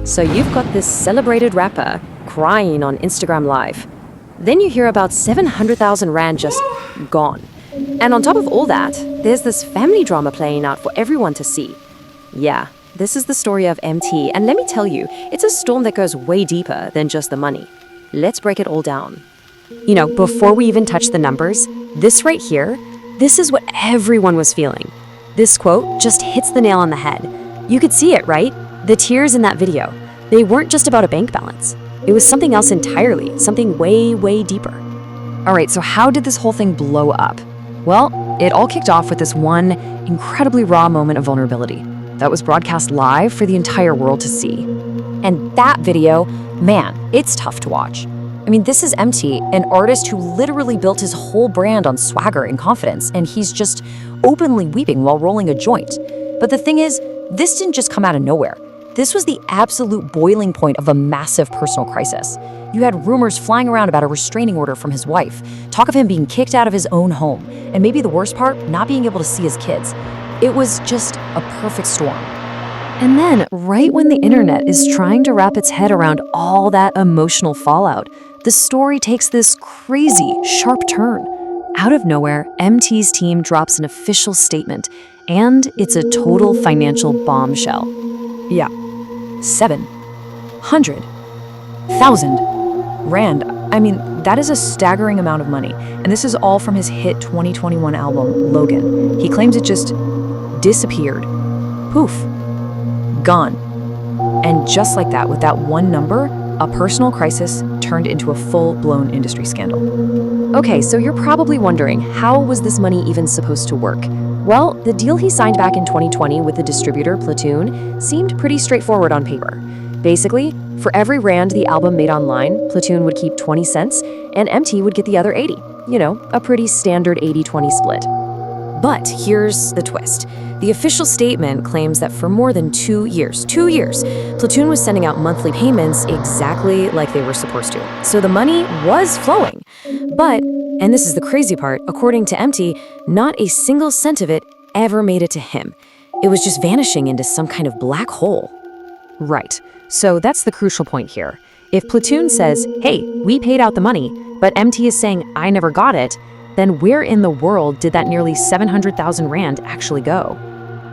So you've got this celebrated rapper crying on Instagram Live. Then you hear about 700,000 Rand just gone. And on top of all that, there's this family drama playing out for everyone to see. Yeah, this is the story of MT, and let me tell you, it's a storm that goes way deeper than just the money. Let's break it all down. Before we even touch the numbers, this right here, this is what everyone was feeling. This quote just hits the nail on the head. You could see it, right? The tears in that video. They weren't just about a bank balance. It was something else entirely, something way, way deeper. All right, so how did this whole thing blow up? Well, it all kicked off with this one incredibly raw moment of vulnerability that was broadcast live for the entire world to see. And that video, man, it's tough to watch. I mean, this is MT, an artist who literally built his whole brand on swagger and confidence, and he's just openly weeping while rolling a joint. But the thing is, this didn't just come out of nowhere. This was the absolute boiling point of a massive personal crisis. You had rumors flying around about a restraining order from his wife, talk of him being kicked out of his own home, and maybe the worst part, not being able to see his kids. It was just a perfect storm. And then, right when the internet is trying to wrap its head around all that emotional fallout, the story takes this crazy, sharp turn. Out of nowhere, MT's team drops an official statement, and it's a total financial bombshell. Yeah, 700,000 Rand. I mean, that is a staggering amount of money. And this is all from his hit 2021 album, Logan. He claims it just disappeared. Poof. Gone. And just like that, with that one number, a personal crisis turned into a full-blown industry scandal. Okay, so you're probably wondering, how was this money even supposed to work? Well, the deal he signed back in 2020 with the distributor Platoon seemed pretty straightforward on paper. Basically, for every Rand the album made online, Platoon would keep 20 cents and MT would get the other 80. A pretty standard 80-20 split. But here's the twist. The official statement claims that for more than 2 years, Platoon was sending out monthly payments exactly like they were supposed to. So the money was flowing. But, and this is the crazy part, according to MT, not a single cent of it ever made it to him. It was just vanishing into some kind of black hole. Right. So that's the crucial point here. If Platoon says, hey, we paid out the money, but MT is saying, I never got it, then where in the world did that nearly 700,000 Rand actually go?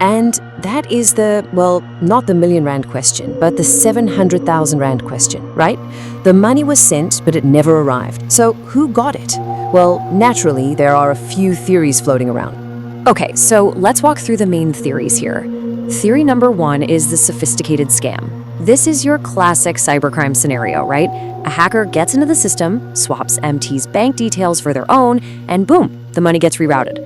And that is not the million Rand question, but the 700,000 Rand question, right? The money was sent, but it never arrived. So who got it? Well, naturally, there are a few theories floating around. Okay, so let's walk through the main theories here. Theory number 1 is the sophisticated scam. This is your classic cybercrime scenario, right? A hacker gets into the system, swaps MT's bank details for their own, and boom, the money gets rerouted.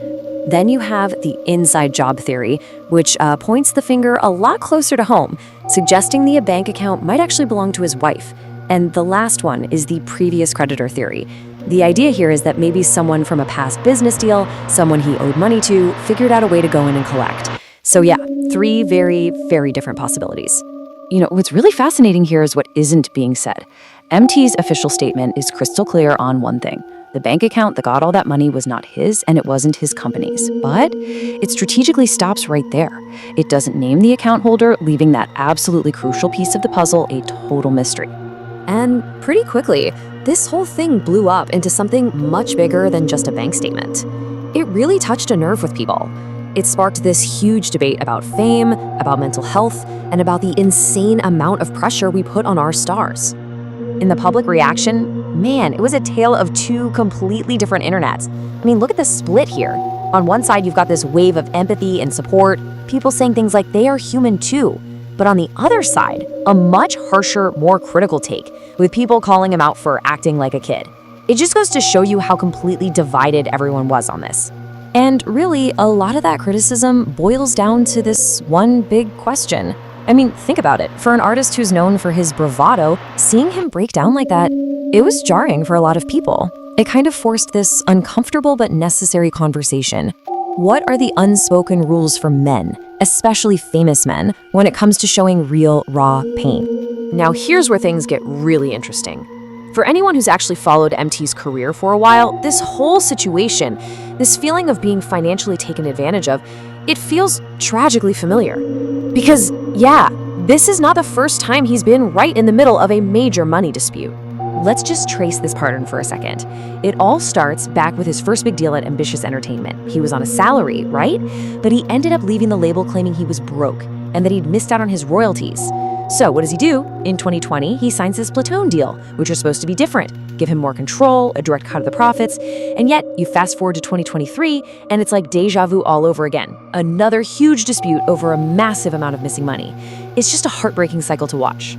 Then you have the inside job theory, which points the finger a lot closer to home, suggesting the bank account might actually belong to his wife. And the last one is the previous creditor theory. The idea here is that maybe someone from a past business deal, someone he owed money to, figured out a way to go in and collect. So yeah, 3 very, very different possibilities. What's really fascinating here is what isn't being said. MT's official statement is crystal clear on one thing. The bank account that got all that money was not his, and it wasn't his company's. But it strategically stops right there. It doesn't name the account holder, leaving that absolutely crucial piece of the puzzle a total mystery. And pretty quickly, this whole thing blew up into something much bigger than just a bank statement. It really touched a nerve with people. It sparked this huge debate about fame, about mental health, and about the insane amount of pressure we put on our stars. In the public reaction, man, it was a tale of 2 completely different internets. I mean, look at the split here. On one side, you've got this wave of empathy and support, people saying things like they are human too. But on the other side, a much harsher, more critical take, with people calling him out for acting like a kid. It just goes to show you how completely divided everyone was on this. And really, a lot of that criticism boils down to this one big question. I mean, think about it. For an artist who's known for his bravado, seeing him break down like that, it was jarring for a lot of people. It kind of forced this uncomfortable but necessary conversation. What are the unspoken rules for men, especially famous men, when it comes to showing real, raw pain? Now, here's where things get really interesting. For anyone who's actually followed MT's career for a while, this whole situation, This feeling of being financially taken advantage of, it feels tragically familiar. Because, yeah, this is not the first time he's been right in the middle of a major money dispute. Let's just trace this pattern for a second. It all starts back with his first big deal at Ambitious Entertainment. He was on a salary, right? But he ended up leaving the label claiming he was broke and that he'd missed out on his royalties. So what does he do? In 2020, he signs this Platoon deal, which are supposed to be different, give him more control, a direct cut of the profits, and yet you fast forward to 2023, and it's like deja vu all over again. Another huge dispute over a massive amount of missing money. It's just a heartbreaking cycle to watch.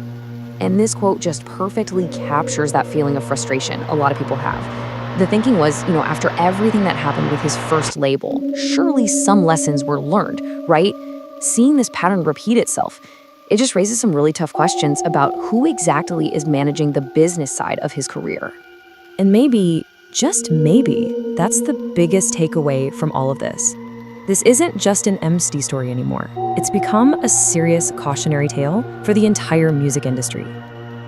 And this quote just perfectly captures that feeling of frustration a lot of people have. The thinking was, after everything that happened with his first label, surely some lessons were learned, right? Seeing this pattern repeat itself, it just raises some really tough questions about who exactly is managing the business side of his career. And maybe, just maybe, that's the biggest takeaway from all of this. This isn't just an MC story anymore. It's become a serious cautionary tale for the entire music industry.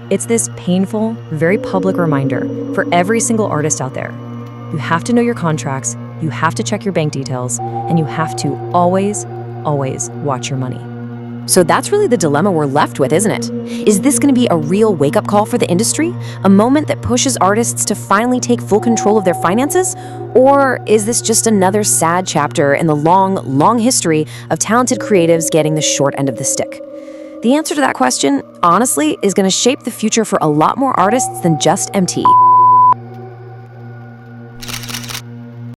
It's this painful, very public reminder for every single artist out there. You have to know your contracts, you have to check your bank details, and you have to always watch your money. So that's really the dilemma we're left with, isn't it? Is this going to be a real wake-up call for the industry? A moment that pushes artists to finally take full control of their finances? Or is this just another sad chapter in the long history of talented creatives getting the short end of the stick? The answer to that question, honestly, is going to shape the future for a lot more artists than just MT.